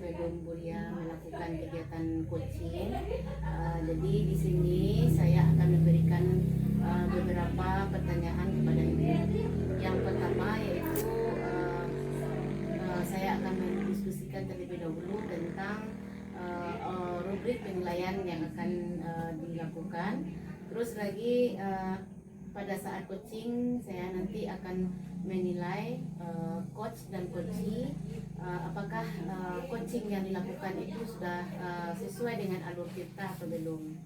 sebelum Bulia melakukan kegiatan coaching. Jadi di sini saya akan memberikan beberapa pertanyaan kepada Ibu. Yang pertama yaitu saya akan mendiskusikan terlebih dahulu tentang rubrik penilaian yang akan dilakukan. Terus lagi pada saat coaching saya nanti akan menilai coach dan coachee apakah coaching yang dilakukan itu sudah sesuai dengan alur kita atau belum,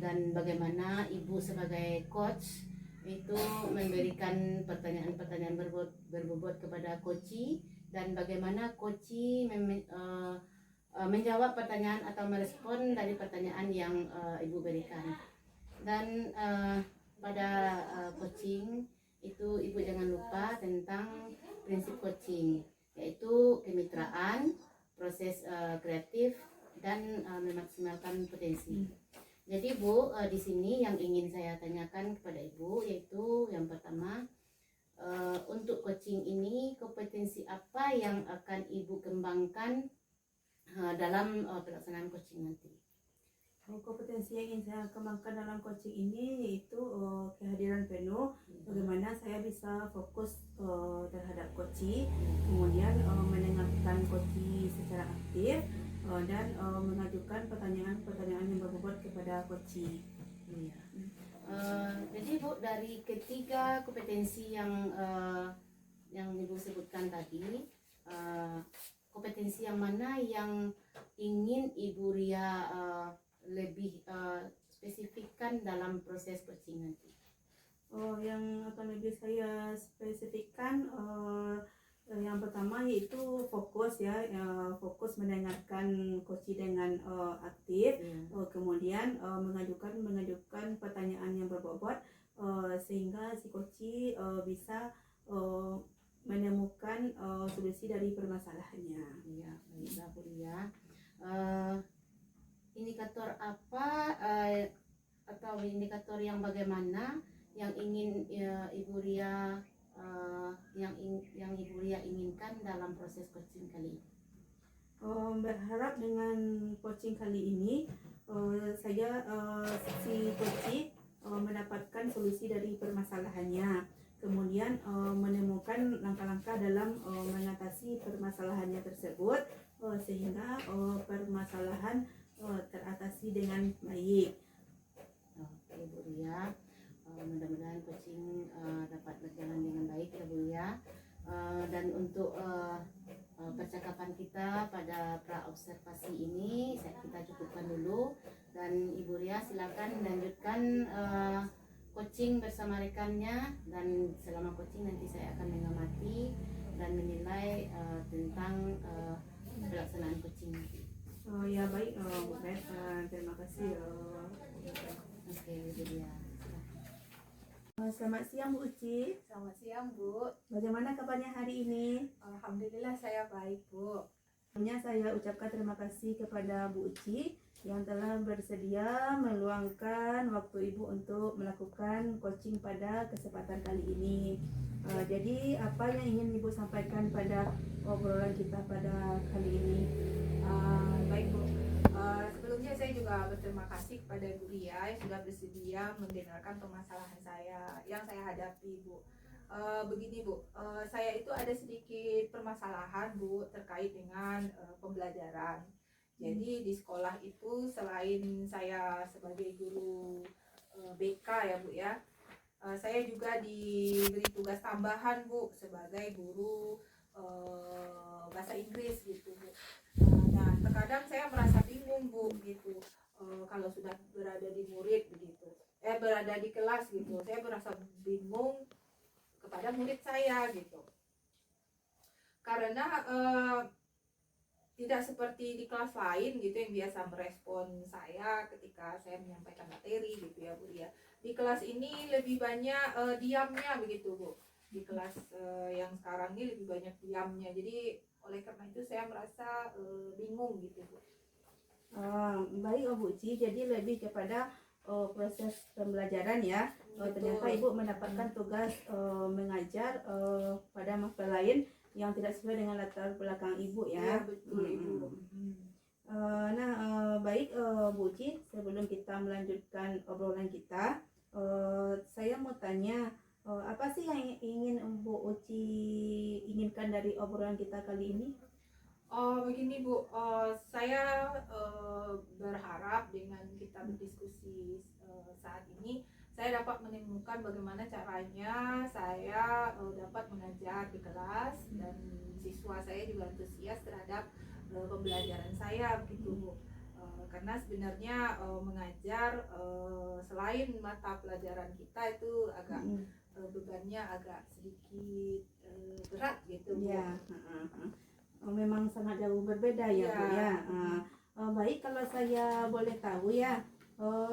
dan bagaimana Ibu sebagai coach itu memberikan pertanyaan-pertanyaan berbobot kepada coachee, dan bagaimana coachee menjawab pertanyaan atau merespon dari pertanyaan yang Ibu berikan. Dan pada coaching itu Ibu jangan lupa tentang prinsip coaching, yaitu kemitraan, proses kreatif, dan memaksimalkan potensi. Jadi Bu, di sini yang ingin saya tanyakan kepada Ibu yaitu yang pertama, untuk coaching ini kompetensi apa yang akan Ibu kembangkan dalam pelaksanaan coaching nanti? Kompetensi yang ingin saya kembangkan dalam coaching ini yaitu kehadiran penuh, bagaimana saya bisa fokus terhadap coaching, kemudian mendengarkan coaching secara aktif, dan mengajukan pertanyaan-pertanyaan yang berbobot kepada coaching. Iya. Jadi Bu, dari ketiga kompetensi yang Ibu sebutkan tadi, kompetensi yang mana yang ingin Ibu Ria lebih spesifikkan dalam proses coaching nanti? Yang akan lebih saya spesifikkan, yang pertama yaitu fokus ya, fokus mendengarkan coaching dengan aktif, kemudian mengajukan pertanyaan yang berbobot, sehingga si coaching bisa menemukan solusi dari permasalahannya. Iya, baiklah Bu Ria. Indikator apa atau indikator yang bagaimana yang ingin Ibu Ria yang Ibu Ria inginkan dalam proses coaching kali ini? Berharap dengan coaching kali ini saya si coaching mendapatkan solusi dari permasalahannya, kemudian menemukan langkah-langkah dalam mengatasi permasalahannya tersebut, sehingga permasalahan teratasi dengan baik. Oke Bu Ria, mudah-mudahan coaching dapat berjalan dengan baik ya Bu Ria. Dan untuk percakapan kita pada pra observasi ini kita cukupkan dulu, dan Ibu Ria silakan lanjutkan coaching bersama rekannya, dan selama coaching nanti saya akan mengamati dan menilai tentang pelaksanaan coaching nanti. Ya baik, Bu Bet, terima kasih. Oke Bu Ria. Selamat siang Bu Uci. Selamat siang Bu. Bagaimana kabarnya hari ini? Alhamdulillah saya baik Bu. Sebelumnya saya ucapkan terima kasih kepada Bu Uci yang telah bersedia meluangkan waktu Ibu untuk melakukan coaching pada kesempatan kali ini. Jadi apa yang ingin Ibu sampaikan pada obrolan kita pada kali ini? Baik Bu. Sebelumnya saya juga berterima kasih kepada Bu Ria yang sudah bersedia mendengarkan permasalahan saya yang saya hadapi Bu. Begini Bu, saya itu ada sedikit permasalahan Bu terkait dengan pembelajaran. Jadi di sekolah itu selain saya sebagai guru BK ya Bu ya, saya juga diberi tugas tambahan Bu sebagai guru bahasa Inggris gitu Bu. Nah terkadang saya merasa bingung Bu gitu, kalau sudah berada di murid begitu, berada di kelas gitu, saya merasa bingung kepada murid saya gitu, karena tidak seperti di kelas lain gitu yang biasa merespon saya ketika saya menyampaikan materi gitu ya Bu ya. Di kelas ini lebih banyak diamnya begitu Bu. Di kelas yang sekarang ini lebih banyak diamnya. Jadi oleh karena itu saya merasa bingung gitu Bu. Baik Bu Uci, jadi lebih kepada proses pembelajaran ya. Betul. Ternyata Ibu mendapatkan tugas mengajar pada mata lain, yang tidak sesuai dengan latar belakang ibu Iya, ya. betul Ibu. Baik Bu Uci, sebelum kita melanjutkan obrolan kita, saya mau tanya, apa sih yang ingin Bu Uci inginkan dari obrolan kita kali ini? Oh begini Bu, saya berharap dengan kita berdiskusi saat ini, saya dapat menemukan bagaimana caranya saya dapat mengajar di kelas dan siswa saya juga antusias terhadap pembelajaran saya begitu Bu. Karena sebenarnya mengajar selain mata pelajaran kita itu agak bebannya agak sedikit berat gitu Bu. Ya, memang sangat jauh berbeda ya Bu ya. Baik, kalau saya boleh tahu ya,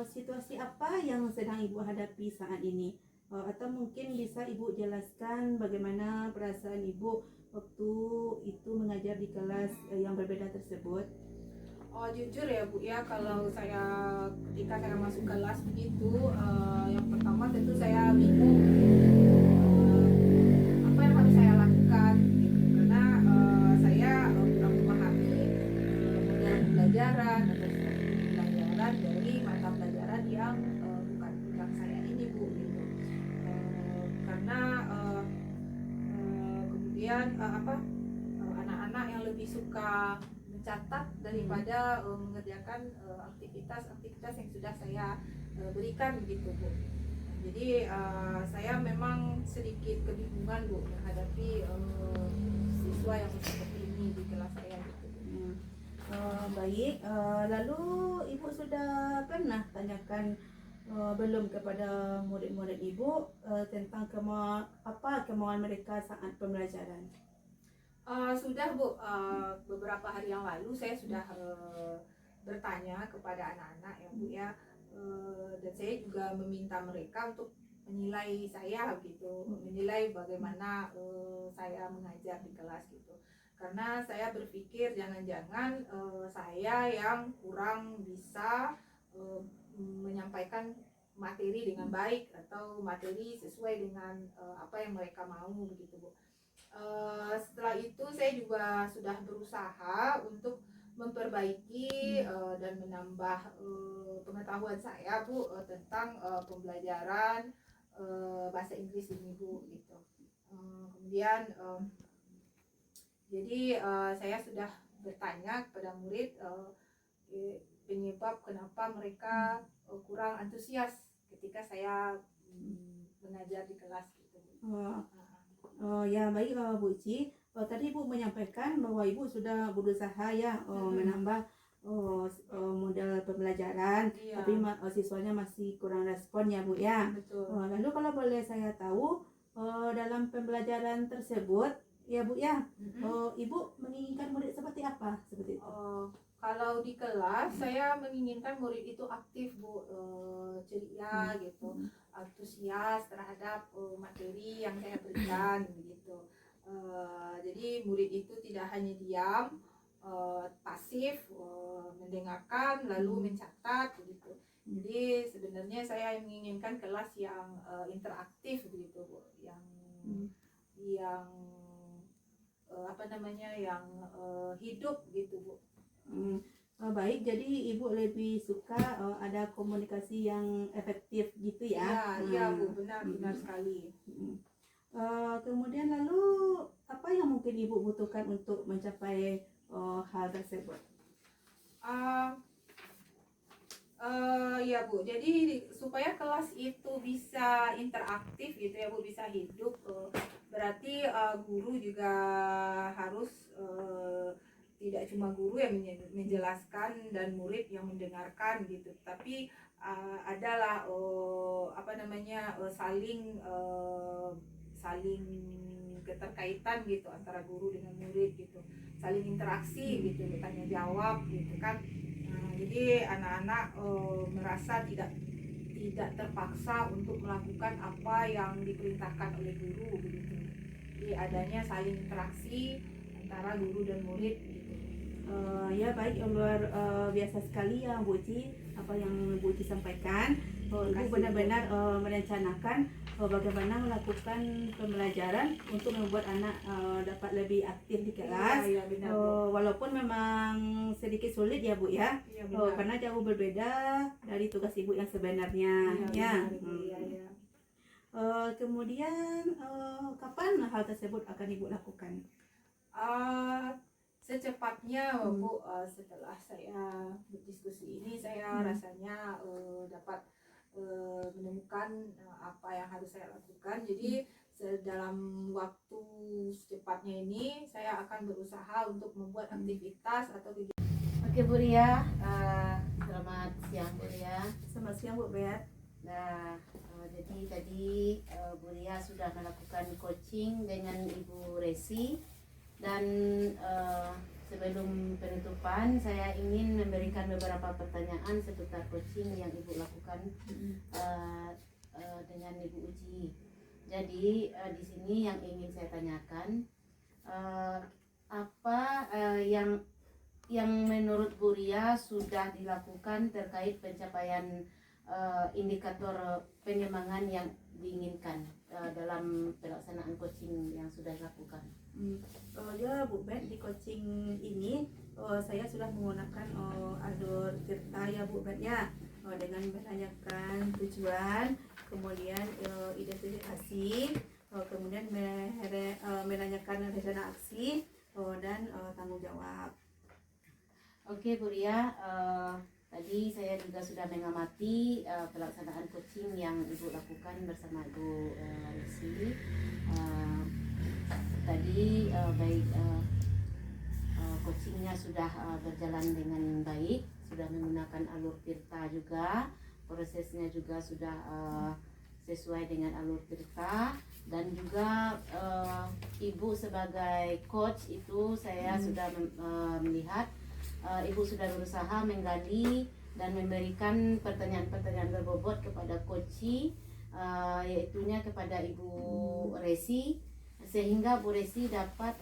situasi apa yang sedang Ibu hadapi saat ini? Atau mungkin bisa Ibu jelaskan bagaimana perasaan Ibu waktu itu mengajar di kelas yang berbeda tersebut? Oh jujur ya Bu ya, kalau saya ketika saya masuk kelas begitu, yang pertama tentu saya bingung apa yang harus saya lakukan gitu. Karena saya kurang memahami model pembelajaran atau strategi pembelajaran dari mata pelajaran yang bukan bidang saya ini Bu gitu. Karena kemudian anak-anak yang lebih suka mencatat daripada mengerjakan aktivitas-aktivitas yang sudah saya berikan begitu Bu. Jadi saya memang sedikit kebingungan Bu menghadapi siswa yang seperti ini di kelas saya gitu. Baik, lalu Ibu sudah pernah tanyakan belum kepada murid-murid Ibu tentang kemauan mereka saat pembelajaran? Sudah Bu, beberapa hari yang lalu saya sudah bertanya kepada anak-anak ya Bu ya, dan saya juga meminta mereka untuk menilai saya gitu, menilai bagaimana saya mengajar di kelas gitu. Karena saya berpikir jangan-jangan saya yang kurang bisa menyampaikan materi dengan baik atau materi sesuai dengan apa yang mereka mau begitu Bu. Setelah itu saya juga sudah berusaha untuk memperbaiki dan menambah pengetahuan saya Bu tentang pembelajaran bahasa Inggris ini Bu gitu. Kemudian jadi saya sudah bertanya kepada murid penyebab kenapa mereka kurang antusias ketika saya mengajar di kelas gitu. Ya baik Bu Uci, tadi Ibu menyampaikan bahwa Ibu sudah berusaha ya menambah model pembelajaran, Iya. tapi siswanya masih kurang respon ya Bu ya. Betul. Lalu kalau boleh saya tahu dalam pembelajaran tersebut ya Bu ya, Ibu menginginkan murid seperti apa seperti itu? Kalau di kelas saya menginginkan murid itu aktif Bu, ceria gitu, antusias terhadap materi yang saya berikan begitu. Jadi murid itu tidak hanya diam, pasif, mendengarkan lalu mencatat begitu. Jadi sebenarnya saya menginginkan kelas yang interaktif begitu Bu, yang yang hidup gitu Bu. Baik, jadi Ibu lebih suka ada komunikasi yang efektif gitu ya? Iya Bu, benar sekali. Kemudian lalu apa yang mungkin Ibu butuhkan untuk mencapai hal tersebut? Ya Bu, jadi supaya kelas itu bisa interaktif gitu ya Bu, bisa hidup, berarti guru juga harus tidak cuma guru yang menjelaskan dan murid yang mendengarkan gitu, tapi adalah saling keterkaitan gitu antara guru dengan murid gitu, saling interaksi gitu, tanya jawab gitu kan. Jadi anak-anak merasa tidak terpaksa untuk melakukan apa yang diperintahkan oleh guru begitu. Jadi adanya saling interaksi antara guru dan murid gitu. Ya baik, luar biasa sekali ya Bu Uci apa yang Bu Uci sampaikan. Ibu kasih, benar-benar merencanakan bagaimana melakukan pembelajaran untuk membuat anak dapat lebih aktif di kelas. Iya, benar, Bu. Walaupun memang sedikit sulit ya Bu ya, Iya, benar. karena jauh berbeda dari tugas Ibu yang sebenarnya. Iya, Ya. benar, Bu. Iya, iya. Kemudian kapan hal tersebut akan Ibu lakukan? Secepatnya Bu, setelah saya berdiskusi ini saya rasanya dapat menemukan apa yang harus saya lakukan. Jadi dalam waktu secepatnya ini saya akan berusaha untuk membuat aktivitas atau kegiatan. Oke Bu Ria, selamat siang Bu Ria. Selamat siang Bu Bet. Nah, jadi tadi Bu Ria sudah melakukan coaching dengan Ibu Resi dan sebelum penutupan saya ingin memberikan beberapa pertanyaan seputar coaching yang Ibu lakukan dengan Ibu Uji. Jadi di sini yang ingin saya tanyakan apa yang menurut Bu Ria sudah dilakukan terkait pencapaian indikator pengembangan yang diinginkan dalam pelaksanaan coaching yang sudah dilakukan. Ya Bu Bet, di coaching ini saya sudah menggunakan alur Tirta ya Bu Bet ya, dengan menanyakan tujuan, kemudian identifikasi, kemudian menanyakan rencana aksi dan tanggung jawab. Oke Bu Ria, tadi saya juga sudah mengamati pelaksanaan coaching yang Ibu lakukan bersama Ibu Resi. Tadi baik coachingnya sudah berjalan dengan baik, sudah menggunakan alur Tirta juga, prosesnya juga sudah sesuai dengan alur Tirta, dan juga Ibu sebagai coach itu saya sudah melihat Ibu sudah berusaha menggali dan memberikan pertanyaan-pertanyaan berbobot kepada coachi, yaitunya kepada Ibu Resi, sehingga Bu Resi dapat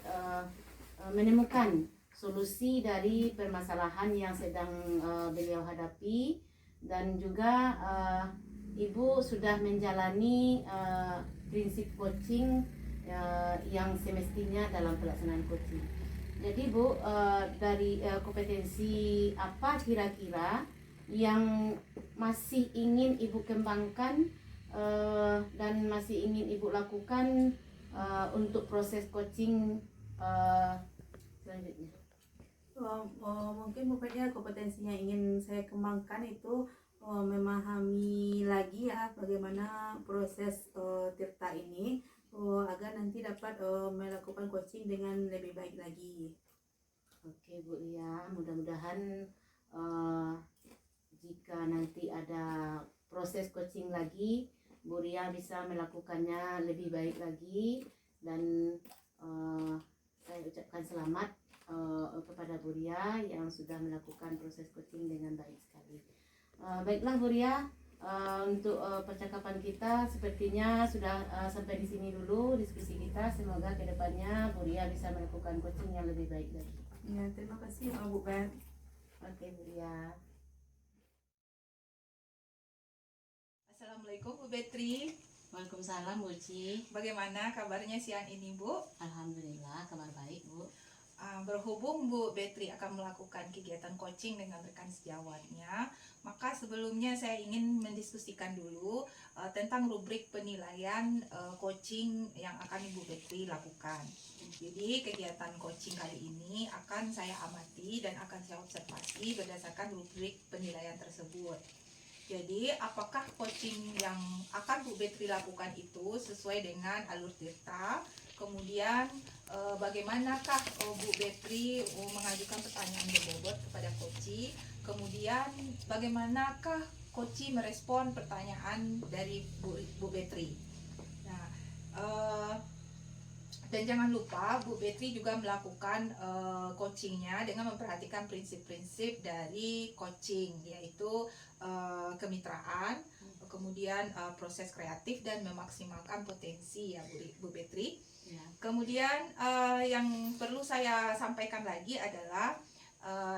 menemukan solusi dari permasalahan yang sedang beliau hadapi, dan juga Ibu sudah menjalani prinsip coaching yang semestinya dalam pelaksanaan coaching. Jadi Bu, dari kompetensi apa kira-kira yang masih ingin Ibu kembangkan dan masih ingin Ibu lakukan untuk proses coaching selanjutnya? Mungkin bukannya kompetensinya ingin saya kembangkan itu memahami lagi ya bagaimana proses Tirta ini, agar nanti dapat melakukan coaching dengan lebih baik lagi. Oke Bu Ria, mudah-mudahan jika nanti ada proses coaching lagi, Bu Ria bisa melakukannya lebih baik lagi, dan saya ucapkan selamat kepada Bu Ria yang sudah melakukan proses coaching dengan baik sekali. Baiklah Bu Ria, untuk percakapan kita sepertinya sudah sampai di sini dulu diskusi kita. Semoga kedepannya Bu Ria bisa melakukan coaching yang lebih baik lagi. Ya, terima kasih Bu Bet. Oke Bu Ria. Assalamualaikum Bu Betri. Waalaikumsalam Bu Uci. Bagaimana kabarnya siang ini Bu? Alhamdulillah kabar baik Bu. Berhubung Bu Betri akan melakukan kegiatan coaching dengan rekan sejawatnya, maka sebelumnya saya ingin mendiskusikan dulu tentang rubrik penilaian coaching yang akan Ibu Betri lakukan. Jadi kegiatan coaching kali ini akan saya amati dan akan saya observasi berdasarkan rubrik penilaian tersebut. Jadi apakah coaching yang akan Bu Betri lakukan itu sesuai dengan alur Tirta? Kemudian bagaimanakah Bu Betri mengajukan pertanyaan berbobot kepada coachi? Kemudian bagaimanakah coachi merespon pertanyaan dari Bu Betri? Nah, dan jangan lupa Bu Betri juga melakukan coachingnya dengan memperhatikan prinsip-prinsip dari coaching, yaitu kemitraan, kemudian proses kreatif dan memaksimalkan potensi ya Bu Betri. Ya. Kemudian yang perlu saya sampaikan lagi adalah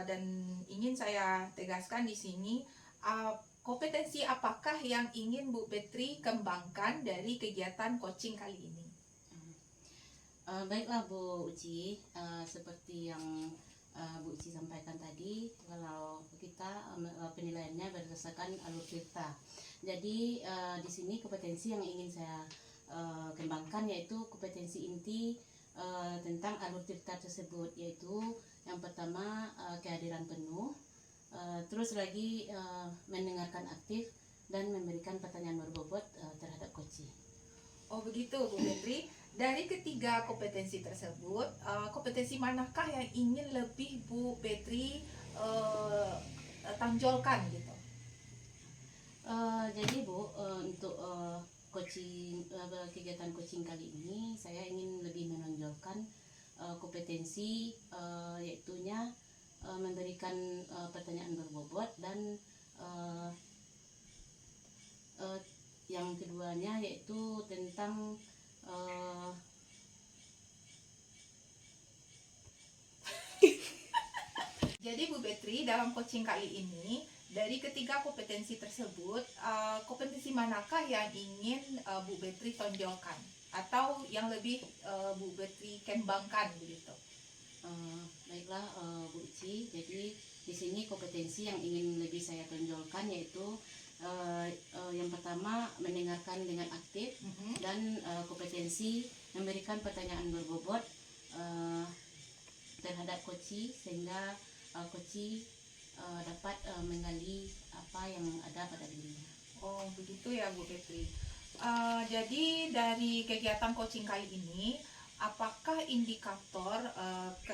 dan ingin saya tegaskan di sini, kompetensi apakah yang ingin Bu Petri kembangkan dari kegiatan coaching kali ini? Baiklah Bu Uci, seperti yang Bu Uci sampaikan tadi, kalau kita penilaiannya berdasarkan alur cerita. Jadi di sini kompetensi yang ingin saya kembangkan yaitu kompetensi inti tentang alur cerita tersebut, yaitu yang pertama kehadiran penuh, terus lagi mendengarkan aktif dan memberikan pertanyaan berbobot terhadap coaching. Oh begitu Bu Petri. Dari ketiga kompetensi tersebut, kompetensi manakah yang ingin lebih Bu Petri tonjolkan gitu? Jadi Bu, untuk coaching kegiatan coaching kali ini saya ingin lebih menonjolkan kompetensi yaitunya memberikan pertanyaan berbobot dan yang keduanya yaitu tentang Jadi Bu Petri, dalam coaching kali ini dari ketiga kompetensi tersebut, kompetensi manakah yang ingin Bu Petri tonjolkan atau yang lebih Bu Petri kembangkan begitu? Baiklah Bu Uci, jadi di sini kompetensi yang ingin lebih saya tonjolkan yaitu yang pertama mendengarkan dengan aktif dan kompetensi memberikan pertanyaan berbobot terhadap coaching sehingga coaching dapat menggali apa yang ada pada dirinya. Oh begitu ya Bu Petri. Jadi dari kegiatan coaching kali ini, apakah indikator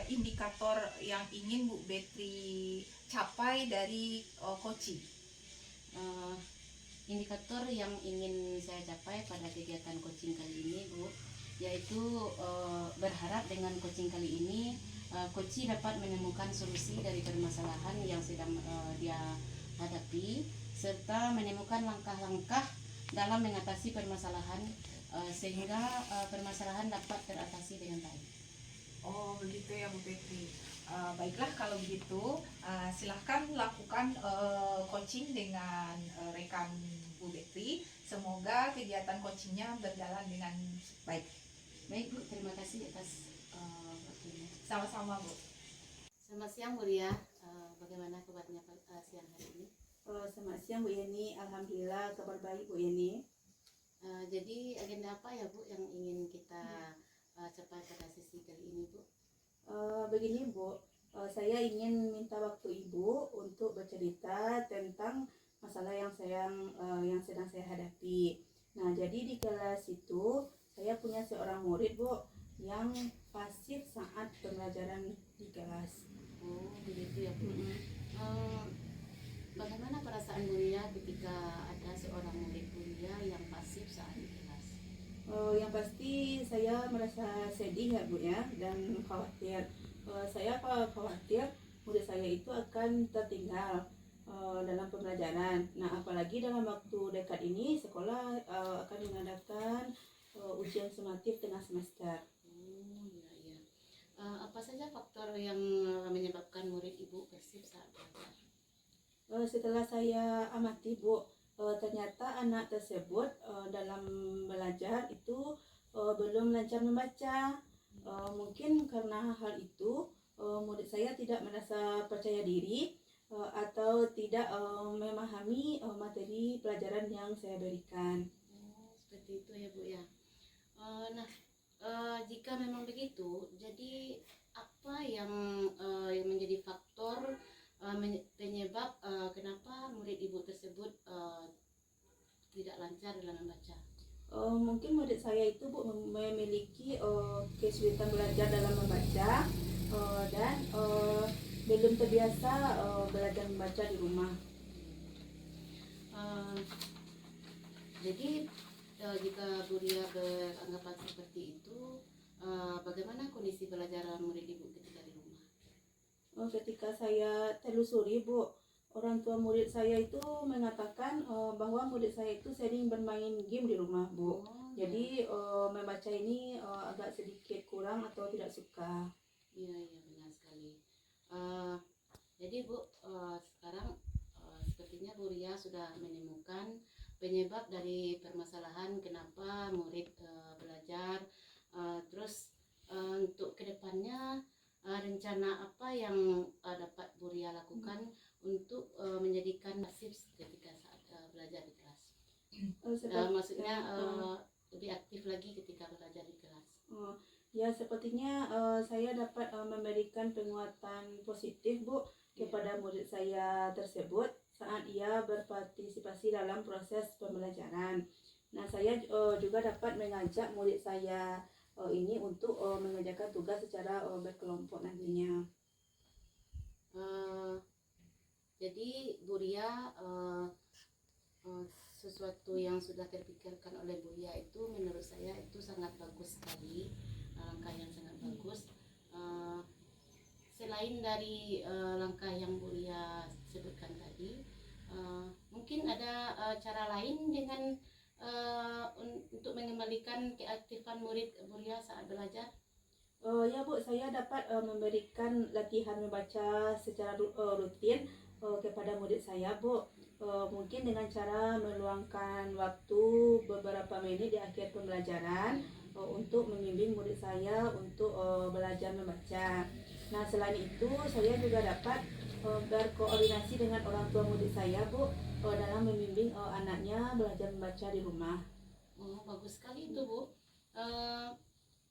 indikator yang ingin Bu Petri capai dari coaching? Indikator yang ingin saya capai pada kegiatan coaching kali ini Bu, yaitu berharap dengan coaching kali ini coaching dapat menemukan solusi dari permasalahan yang sedang dia hadapi serta menemukan langkah-langkah dalam mengatasi permasalahan sehingga permasalahan dapat teratasi dengan baik. Oh begitu ya Bu Petri. Baiklah kalau begitu, silahkan lakukan coaching dengan rekan Bu Petri. Semoga kegiatan coachingnya berjalan dengan baik. Baik Bu, terima kasih atas waktunya. Sama-sama Bu. Selamat siang Bu Ria, bagaimana kabarnya siang hari ini? Selamat siang Bu Yeni, alhamdulillah kabar baik Bu Yeni. Jadi agenda apa ya Bu yang ingin kita capai pada sesi kali ini Bu? Begini Bu, saya ingin minta waktu Ibu untuk bercerita tentang masalah yang sedang saya hadapi. Nah, jadi di kelas itu saya punya seorang murid Bu yang pasif saat pembelajaran di kelas. Oh begitu ya Bu. Bagaimana perasaan Bu Ria ketika ada seorang murid Bu Ria yang pasif saat di kelas? Yang pasti saya merasa sedih ya Bu ya, dan khawatir. Saya khawatir murid saya itu akan tertinggal dalam pembelajaran. Nah, apalagi dalam waktu dekat ini sekolah akan mengadakan ujian sumatif tengah semester. Oh iya. Apa saja faktor yang menyebabkan murid Ibu pasif saat belajar? Setelah saya amati Bu, ternyata anak tersebut dalam belajar itu belum lancar membaca. Mungkin karena hal itu murid saya tidak merasa percaya diri atau tidak memahami materi pelajaran yang saya berikan. Oh seperti itu ya Bu ya. Jika memang begitu, jadi apa yang menjadi faktor penyebab kenapa murid Ibu tersebut tidak lancar dalam membaca? Mungkin murid saya itu Bu memiliki kesulitan belajar dalam membaca dan belum terbiasa belajar membaca di rumah. Jadi jika Bu Ria beranggapan seperti itu, bagaimana kondisi belajar murid Ibu ketika di rumah? Ketika saya telusuri Bu, orang tua murid saya itu mengatakan bahwa murid saya itu sering bermain game di rumah Bu. Jadi membaca ini agak sedikit kurang atau tidak suka. Iya benar sekali. Jadi Bu, sekarang seperti sepertinya Bu Ria sudah menemukan penyebab dari permasalahan kenapa murid belajar. Terus untuk kedepannya rencana apa yang dapat Bu Ria lakukan untuk menjadikan pasif ketika saat belajar di kelas? Maksudnya lebih aktif lagi ketika belajar di kelas. Ya, sepertinya saya dapat memberikan penguatan positif, Bu, kepada murid saya tersebut saat ia berpartisipasi dalam proses pembelajaran. Nah, saya juga dapat mengajak murid saya ini untuk mengerjakan tugas secara berkelompok nantinya. Jadi Bu Ria, sesuatu yang sudah terpikirkan oleh Bu Ria itu menurut saya itu sangat bagus sekali, langkah yang sangat bagus. Selain dari langkah yang Bu Ria sebutkan tadi, mungkin ada cara lain dengan untuk mengembalikan keaktifan murid Bu Ria saat belajar? Ya, Bu, saya dapat memberikan latihan membaca secara rutin kepada murid saya, Bu. Mungkin dengan cara meluangkan waktu beberapa menit di akhir pembelajaran untuk membimbing murid saya untuk belajar membaca. Nah, selain itu saya juga dapat berkoordinasi dengan orang tua murid saya, Bu, dalam membimbing anaknya belajar membaca di rumah. Oh, bagus sekali itu, Bu.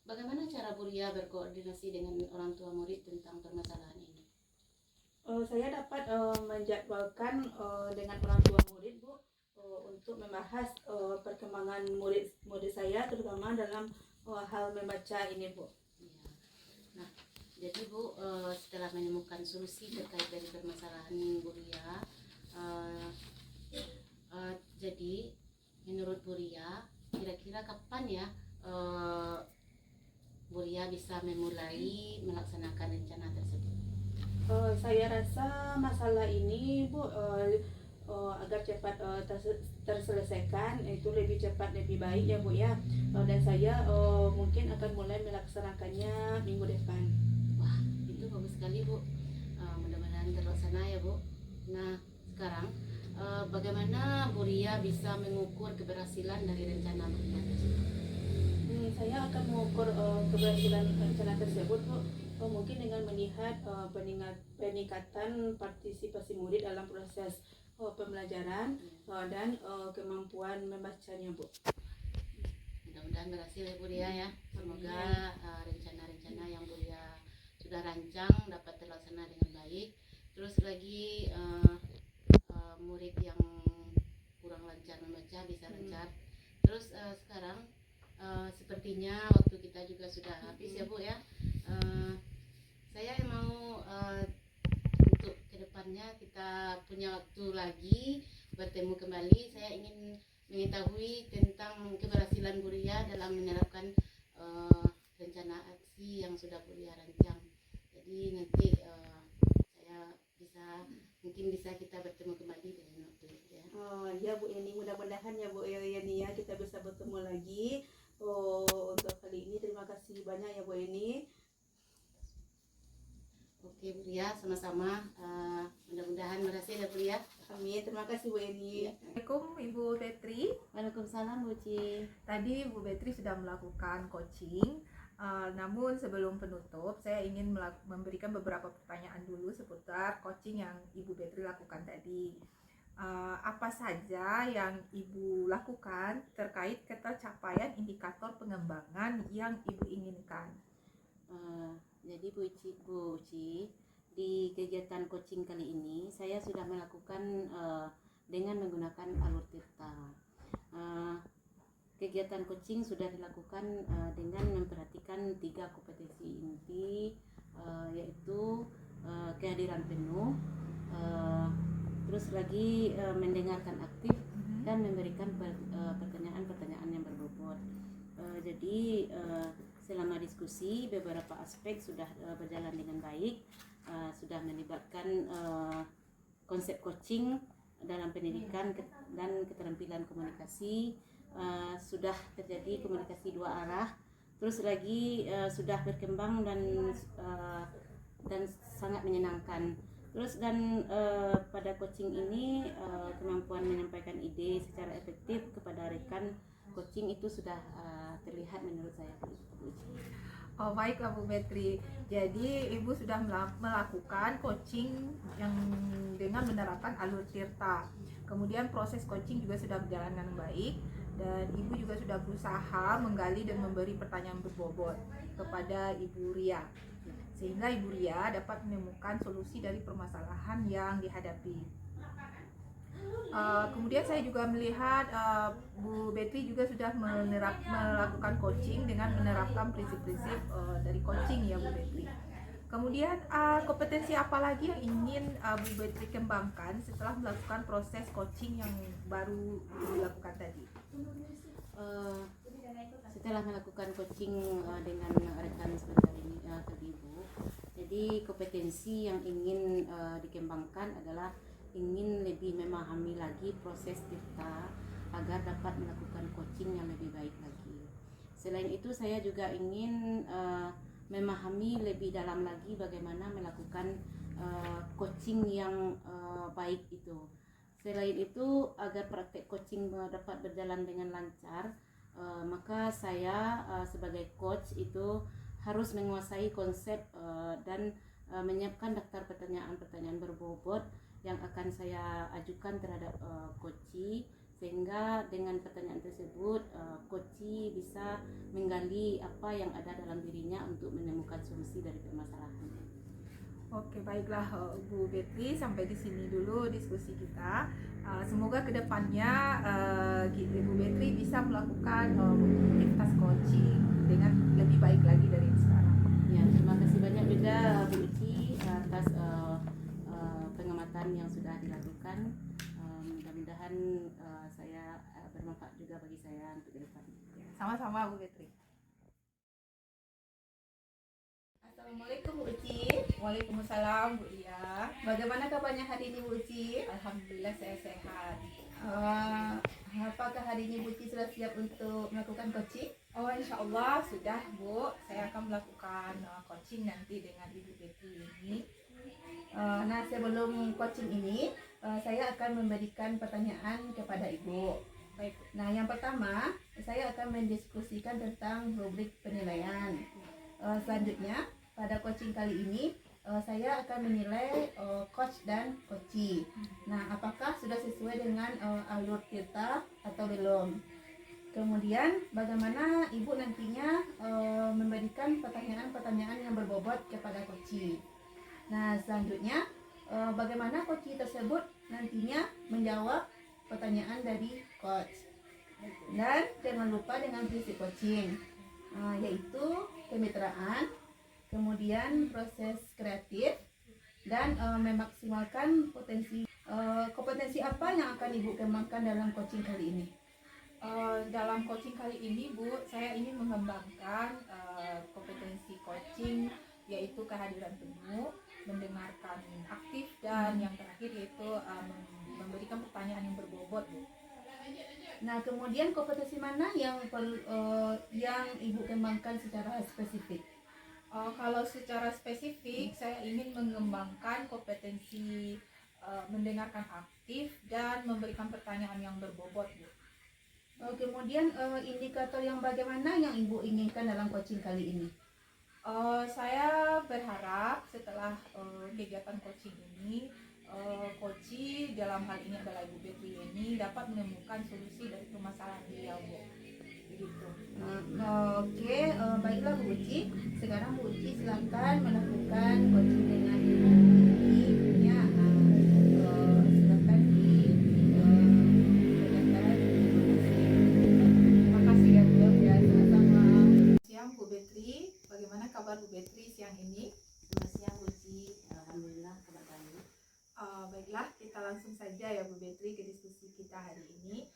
Bagaimana cara Bu Ria berkoordinasi dengan orang tua murid tentang permasalahan ini? Saya dapat menjadwalkan dengan orang tua murid, Bu, untuk membahas perkembangan murid saya, terutama dalam hal membaca ini, Bu. Ya. Nah, jadi Bu, setelah menemukan solusi terkait dari permasalahan Bu Ria, jadi menurut Bu Ria, kira-kira kapan ya Bu Ria bisa memulai melaksanakan rencana tersebut? Saya rasa masalah ini, Bu, agar cepat terselesaikan, itu lebih cepat lebih baik ya, Bu ya. Dan saya mungkin akan mulai melaksanakannya minggu depan. Wah, itu bagus sekali, Bu. Mudah-mudahan terlaksana ya, Bu. Nah, sekarang bagaimana Bu Ria bisa mengukur keberhasilan dari rencana Bu Ria tersebut? Saya akan mengukur keberhasilan rencana tersebut, Bu, mungkin dengan melihat peningkatan partisipasi murid dalam proses pembelajaran dan kemampuan membacanya, Bu. Mudah-mudahan berhasil ya Bu Ria ya. Semoga rencana-rencana yang Bu Ria sudah rancang dapat terlaksana dengan baik. Terus lagi murid yang kurang lancar membaca bisa lancar. Terus sekarang sepertinya waktu kita juga sudah habis ya Bu ya. Saya mau untuk kedepannya kita punya waktu lagi bertemu kembali. Saya ingin mengetahui tentang keberhasilan Bu Ria dalam menerapkan rencana aksi yang sudah Bu Ria rancang. Jadi nanti saya mungkin bisa kita bertemu kembali dengan waktu itu ya. Ya, Bu Yani, mudah-mudahan ya, Bu Yani ya, kita bisa bertemu lagi. Untuk kali ini terima kasih banyak ya, Bu Yani. Oke Bu Ria, sama-sama. Mudah-mudahan berhasil ya Bu Ria. Amin, terima kasih Bu Yani. Assalamualaikum Ibu Betri. Waalaikumsalam Bu Ci. Tadi Bu Betri sudah melakukan coaching. Namun sebelum penutup, saya ingin memberikan beberapa pertanyaan dulu seputar coaching yang Ibu Betri lakukan tadi. Apa saja yang Ibu lakukan terkait ketercapaian indikator pengembangan yang Ibu inginkan? Jadi Bu Ci, di kegiatan coaching kali ini saya sudah melakukan dengan menggunakan alur Tirta. Kegiatan coaching sudah dilakukan dengan memperhatikan 3 kompetensi inti, yaitu kehadiran penuh, terus lagi mendengarkan aktif dan memberikan pertanyaan-pertanyaan yang berbobot. Jadi selama diskusi beberapa aspek sudah berjalan dengan baik, sudah melibatkan konsep coaching dalam pendidikan dan keterampilan komunikasi, sudah terjadi komunikasi 2 arah, terus lagi sudah berkembang dan sangat menyenangkan. Terus dan pada coaching ini kemampuan menyampaikan ide secara efektif kepada rekan coaching itu sudah terlihat menurut saya, Bu Uci. Oh, baiklah Bu Betri. Jadi Ibu sudah melakukan coaching yang dengan menerapkan alur Tirta. Kemudian proses coaching juga sudah berjalan dengan baik dan Ibu juga sudah berusaha menggali dan memberi pertanyaan berbobot kepada Ibu Ria. Sehingga Ibu Ria dapat menemukan solusi dari permasalahan yang dihadapi. Kemudian saya juga melihat Bu Betty juga sudah melakukan coaching dengan menerapkan prinsip-prinsip dari coaching ya Bu Betty. Kemudian kompetensi apa lagi yang ingin Bu Betty kembangkan setelah melakukan proses coaching yang baru dilakukan tadi? Setelah melakukan coaching dengan rekan sebentar ini tadi Bu, jadi kompetensi yang ingin dikembangkan adalah ingin lebih memahami lagi proses kita agar dapat melakukan coaching yang lebih baik lagi. Selain itu saya juga ingin memahami lebih dalam lagi bagaimana melakukan coaching yang baik itu. Selain itu agar praktek coaching dapat berjalan dengan lancar, maka saya sebagai coach itu harus menguasai konsep dan menyiapkan daftar pertanyaan-pertanyaan berbobot yang akan saya ajukan terhadap coachee, sehingga dengan pertanyaan tersebut coachee bisa menggali apa yang ada dalam dirinya untuk menemukan solusi dari permasalahan. Oke, baiklah Bu Betty, sampai di sini dulu diskusi kita. Semoga kedepannya Bu Betty bisa melakukan aktivitas coaching dengan lebih baik lagi dari sekarang. Ya, terima kasih banyak juga Bu Uci atas pengamatan yang sudah dilakukan. Mudah-mudahan saya bermanfaat juga bagi saya untuk ke depan. Sama-sama Bu Betty. Assalamualaikum Bu Uci. Waalaikumsalam Bu Lia. Bagaimana kabarnya hari ini Bu Uci? Alhamdulillah saya sehat. Apakah hari ini Bu Uci sudah siap untuk melakukan coaching? Oh, insya Allah sudah Bu. Saya akan melakukan coaching nanti dengan Ibu Betty ini. Nah, sebelum coaching ini, saya akan memberikan pertanyaan kepada Ibu. Baik. Nah, yang pertama, saya akan mendiskusikan tentang rubrik penilaian. Selanjutnya, pada coaching kali ini, saya akan menilai coach dan coachee. Nah, apakah sudah sesuai dengan alur kita atau belum? Kemudian, bagaimana Ibu nantinya memberikan pertanyaan-pertanyaan yang berbobot kepada coachee. Nah, selanjutnya bagaimana coachee tersebut nantinya menjawab pertanyaan dari coach. Dan jangan lupa dengan prinsip coaching, yaitu kemitraan, kemudian proses kreatif, dan memaksimalkan kompetensi apa yang akan Ibu kembangkan dalam coaching kali ini? Dalam coaching kali ini Bu, saya ingin mengembangkan kompetensi coaching, yaitu kehadiran penuh, mendengarkan aktif, dan yang terakhir yaitu memberikan pertanyaan yang berbobot Bu. Nah, kemudian kompetensi mana yang Ibu kembangkan secara spesifik? Kalau secara spesifik saya ingin mengembangkan kompetensi mendengarkan aktif dan memberikan pertanyaan yang berbobot Bu. Kemudian indikator yang bagaimana yang Ibu inginkan dalam coaching kali ini? Saya berharap setelah kegiatan coaching ini, coachee dalam hal ini adalah Ibu Betty ini dapat menemukan solusi dari permasalahan beliau Bu. Begitu. Oke, baiklah Bu Uci. Sekarang Bu Uci silakan melakukan coaching dengan Ibu Betty-nya. Silakan Terima kasih ya Bu. sama-sama. Siang Bu Betty, bagaimana kabar Bu Betty siang ini? Selamat siang Bu Uci, alhamdulillah kabar baik. Baiklah, kita langsung saja ya Bu Betty ke diskusi kita hari ini.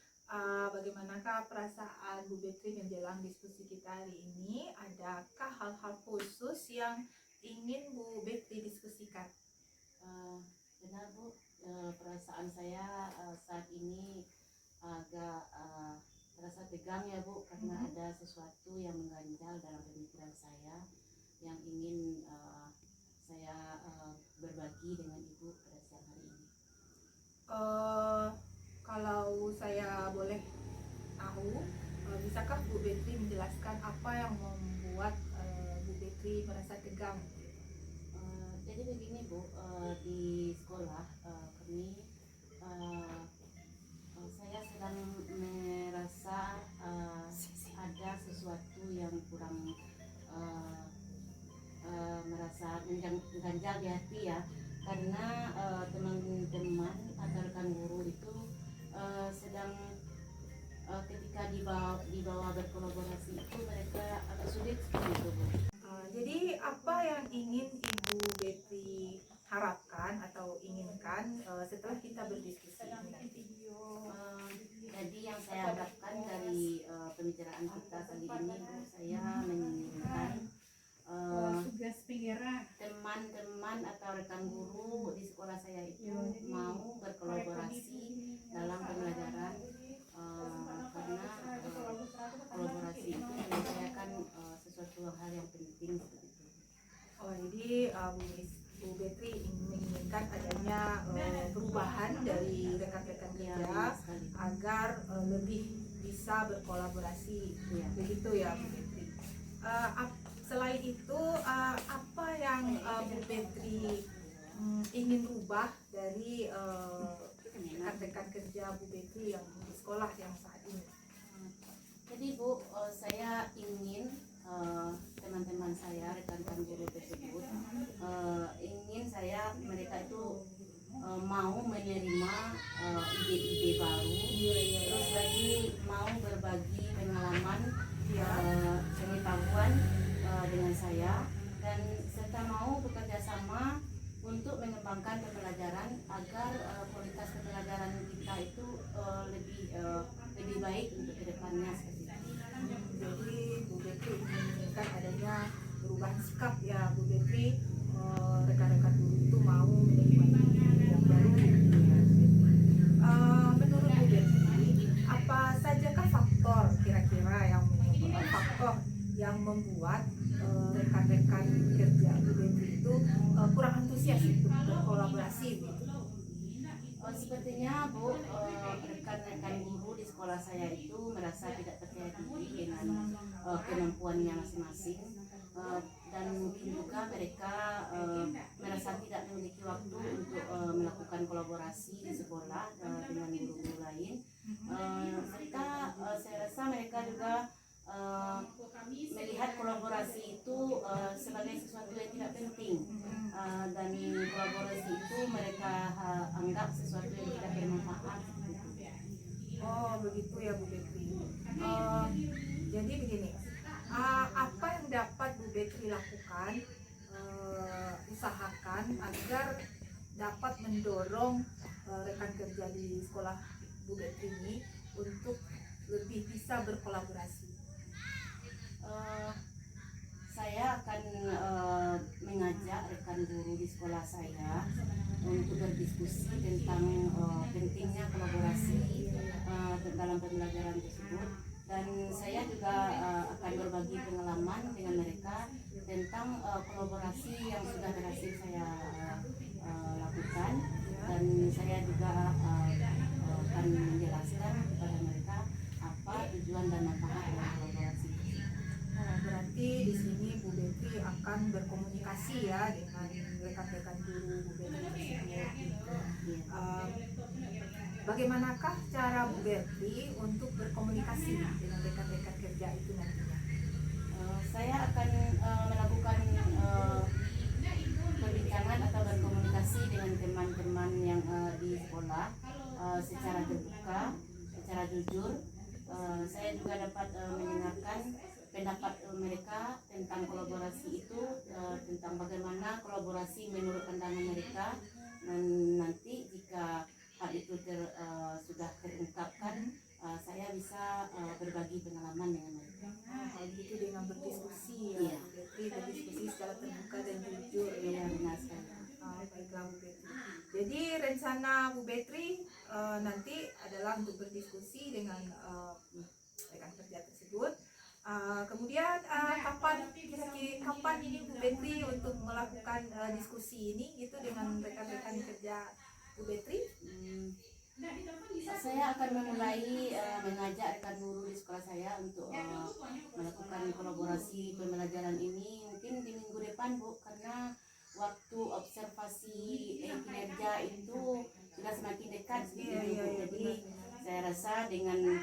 Bagaimanakah perasaan Bu Betty menjelang diskusi kita hari ini? Adakah hal-hal khusus yang ingin Bu Betty diskusikan? Benar Bu, perasaan saya saat ini agak terasa tegang ya Bu, karena ada sesuatu yang mengganjal dalam pemikiran saya yang ingin saya berbagi dengan Ibu pada siang hari ini. Kalau saya boleh tahu, bisakah Bu Betri menjelaskan apa yang membuat Bu Betri merasa tegang? Jadi begini Bu, di sekolah kami saya sedang merasa ada sesuatu yang kurang merasa mengganjal di hati ya, karena teman-teman atau rekan guru itu sedang ketika dibawa berkolaborasi itu mereka agak sulit seperti itu Bu. Jadi apa yang ingin Ibu Betri harapkan atau inginkan setelah kita berdiskusi ini nanti? Jadi yang saya harapkan dari pembicaraan kita kali ini Bu, saya menginginkan teman-teman atau rekan guru di sekolah saya itu mau berkolaborasi dalam pembelajaran, karena kolaborasi itu menyelesaikan sesuatu hal yang penting seperti itu. Jadi Bu Betri menginginkan adanya perubahan dari rekan-rekan kerja agar lebih bisa berkolaborasi, begitu ya Bu Betri. Selain itu, apa yang Bu Betri ingin rubah dari rekan-rekan kerja Bu Betri yang di sekolah yang saat ini? Jadi Bu, saya ingin teman-teman saya, rekan-rekan guru tersebut, ingin saya mereka itu mau menerima ide-ide baru, terus lagi mau berbagi pengalaman, pengetahuan dengan saya, dan serta mau bekerja sama untuk mengembangkan pembelajaran agar kualitas pembelajaran kita itu lebih baik untuk kedepannya seperti itu. Jadi Bu Betri menginginkan adanya perubahan sikap ya Bu Betri, rekan-rekan guru itu mau menerima ide yang baru. Menurut Bu Betri, apa sajakah faktor kira-kira yang faktor yang membuat rekan-rekan kerja Bu Betri itu kurang antusias untuk berkolaborasi gitu? Sepertinya Bu, rekan-rekan guru di sekolah saya itu merasa tidak percaya diri dengan kemampuannya masing-masing, dan mungkin juga mereka merasa tidak memiliki waktu untuk melakukan kolaborasi di sekolah dengan guru-guru lain, serta saya rasa mereka juga melihat kolaborasi itu sebagai sesuatu yang tidak penting, dan kolaborasi itu mereka anggap sesuatu yang tidak bermanfaat. Oh begitu ya Bu Betri. Jadi begini, apa yang dapat Bu Betri lakukan, usahakan agar dapat mendorong rekan kerja di sekolah Bu Betri ini untuk lebih bisa berkolaborasi? Saya akan mengajak rekan guru di sekolah saya untuk berdiskusi tentang pentingnya kolaborasi dalam pembelajaran tersebut, dan saya juga akan berbagi pengalaman dengan mereka tentang kolaborasi yang sudah berhasil saya lakukan, dan saya juga akan menjelaskan kepada mereka apa tujuan dan manfaat dari kolaborasi. Berarti di sini Bu Betri akan berkomunikasi ya dengan rekan-rekan guru Bu Betri tersebut. Bagaimanakah cara Bu Betri untuk berkomunikasi dengan rekan-rekan kerja itu nantinya? Saya akan melakukan perbincangan atau berkomunikasi dengan teman-teman yang di sekolah secara terbuka, secara jujur. Saya juga dapat mendengarkan pendapat mereka tentang kolaborasi itu, tentang bagaimana kolaborasi menurut pandangan mereka, dan nanti jika hal itu sudah terungkapkan, saya bisa berbagi pengalaman dengan mereka. Hal itu dengan berdiskusi ya, Bu Betri, berdiskusi secara terbuka dan jujur ya. Benar sekali. Baiklah Bu Betri. Jadi rencana Bu Betri nanti adalah untuk berdiskusi dengan rekan kerja tersebut. Kemudian kapan ini Bu Betri untuk melakukan diskusi ini gitu dengan rekan-rekan kerja Bu Betri? Saya akan memulai mengajak rekan guru di sekolah saya untuk melakukan kolaborasi pembelajaran ini mungkin di minggu depan Bu, karena waktu observasi kinerja itu sudah semakin dekat gitu Bu. Jadi saya rasa dengan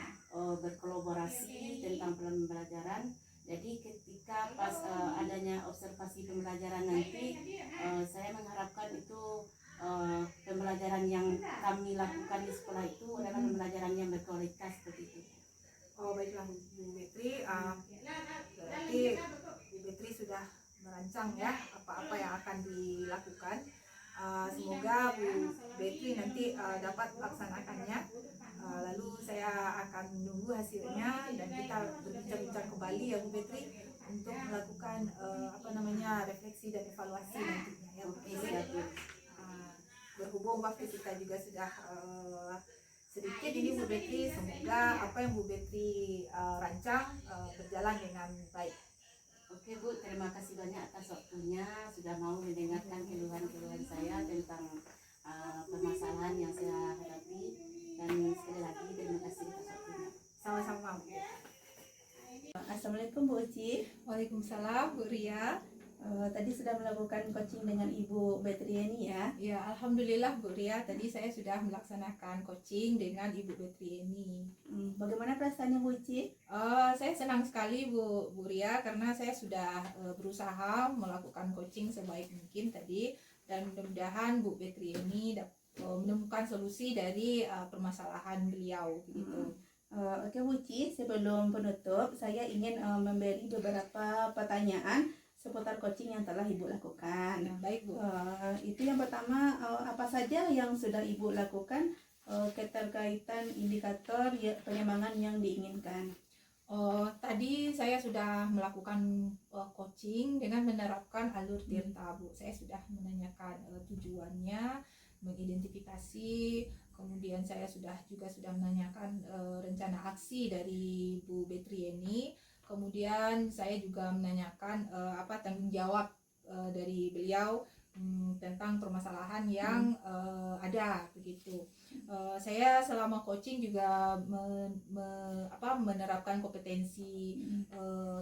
berkolaborasi tentang pembelajaran, jadi ketika pas adanya observasi pembelajaran nanti saya mengharapkan itu pembelajaran yang kami lakukan di sekolah itu adalah pembelajaran yang berkualitas seperti itu. Oh baiklah Bu Betri, berarti Bu Betri sudah merancang ya apa-apa yang akan dilakukan. Semoga Bu Betri nanti dapat melaksanakannya. Lalu saya akan menunggu hasilnya dan kita berbincang-bincang kembali ya Bu Betri untuk melakukan refleksi dan evaluasi nantinya ya Bu Betri. Berhubung waktu kita juga sudah sedikit ini Bu Betri, semoga apa yang Bu Betri rancang berjalan dengan baik. Oke Bu, terima kasih banyak atas waktunya sudah mau mendengarkan keluhan-keluhan saya tentang permasalahan yang saya hadapi, dan sekali lagi terima kasih atas waktunya. Sama-sama Bu. Assalamualaikum Bu Uci. Waalaikumsalam Bu Ria. Tadi sudah melakukan coaching dengan Ibu Betrieni ya. Ya, alhamdulillah Bu Ria, tadi saya sudah melaksanakan coaching dengan Ibu Betrieni. Bagaimana perasaannya Bu Uci? Saya senang sekali Bu Ria, karena saya sudah berusaha melakukan coaching sebaik mungkin tadi, dan mudah-mudahan Bu Betrieni menemukan solusi dari permasalahan beliau gitu. Oke Bu Uci, sebelum penutup saya ingin memberi beberapa pertanyaan seputar coaching yang telah Ibu lakukan. Nah, baik Bu. Itu yang pertama, apa saja yang sudah Ibu lakukan keterkaitan indikator pengembangan yang diinginkan? Tadi saya sudah melakukan coaching dengan menerapkan alur Tirta Bu. Saya sudah menanyakan tujuannya, mengidentifikasi, kemudian saya sudah menanyakan rencana aksi dari Bu Betrieni. Kemudian saya juga menanyakan tanggung jawab dari beliau tentang permasalahan yang ada begitu. Saya selama coaching juga menerapkan kompetensi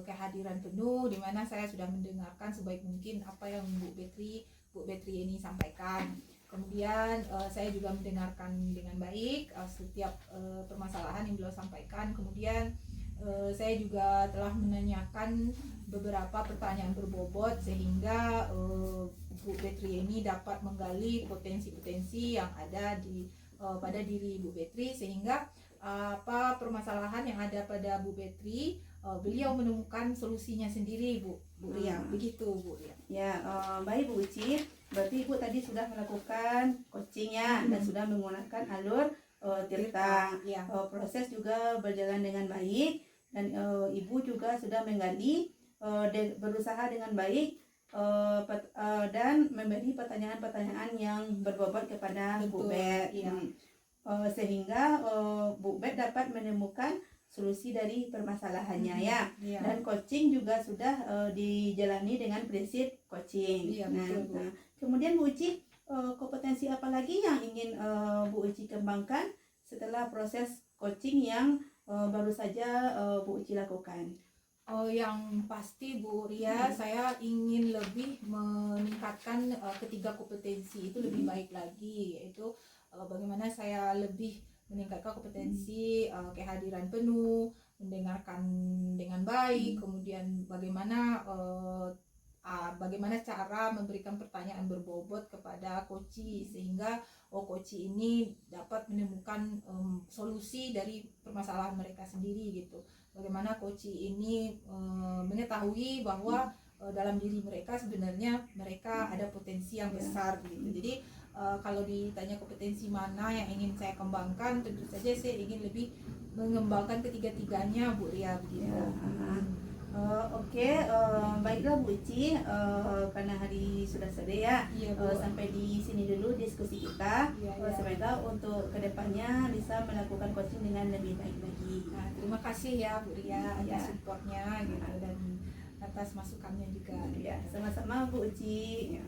kehadiran penuh, di mana saya sudah mendengarkan sebaik mungkin apa yang Bu Betri ini sampaikan. Kemudian saya juga mendengarkan dengan baik setiap permasalahan yang beliau sampaikan. Kemudian saya juga telah menanyakan beberapa pertanyaan berbobot sehingga Bu Betri ini dapat menggali potensi-potensi yang ada pada diri Bu Betri, sehingga apa permasalahan yang ada pada Bu Betri beliau menemukan solusinya sendiri Bu Ria. Begitu Bu Ria. Ya, baik Bu Uci. Berarti Ibu tadi sudah melakukan coachingnya dan sudah menggunakan alur Tirta. Ya. Proses juga berjalan dengan baik, dan Ibu juga sudah menggali, berusaha dengan baik dan memberi pertanyaan-pertanyaan yang berbobot kepada Bu Bet, ya. Sehingga Bu Bet dapat menemukan solusi dari permasalahannya ya. Dan coaching juga sudah dijalani dengan prinsip coaching. Iya, betul, Bu. Kemudian Bu Uci, kompetensi apa lagi yang ingin Bu Uci kembangkan setelah proses coaching yang baru saja Bu Uci lakukan? Yang pasti Bu Ria, saya ingin lebih meningkatkan ketiga kompetensi itu lebih baik lagi, yaitu bagaimana saya lebih meningkatkan kompetensi kehadiran penuh, mendengarkan dengan baik, kemudian bagaimana cara memberikan pertanyaan berbobot kepada coach, sehingga coach ini dapat menemukan solusi dari permasalahan mereka sendiri gitu. Bagaimana coach ini mengetahui bahwa dalam diri mereka sebenarnya mereka ada potensi yang besar gitu. Jadi kalau ditanya kompetensi mana yang ingin saya kembangkan, tentu saja saya ingin lebih mengembangkan ketiga-tiganya Bu Ria begitu. Oke, baiklah Bu Uci, karena hari sudah sore ya, sampai di sini dulu diskusi kita. Semoga untuk kedepannya bisa melakukan coaching dengan lebih baik lagi. Terima kasih ya Bu Ria atas supportnya gitu, dan nanti atas masukannya juga. Ya, sama-sama Bu Uci. Ya.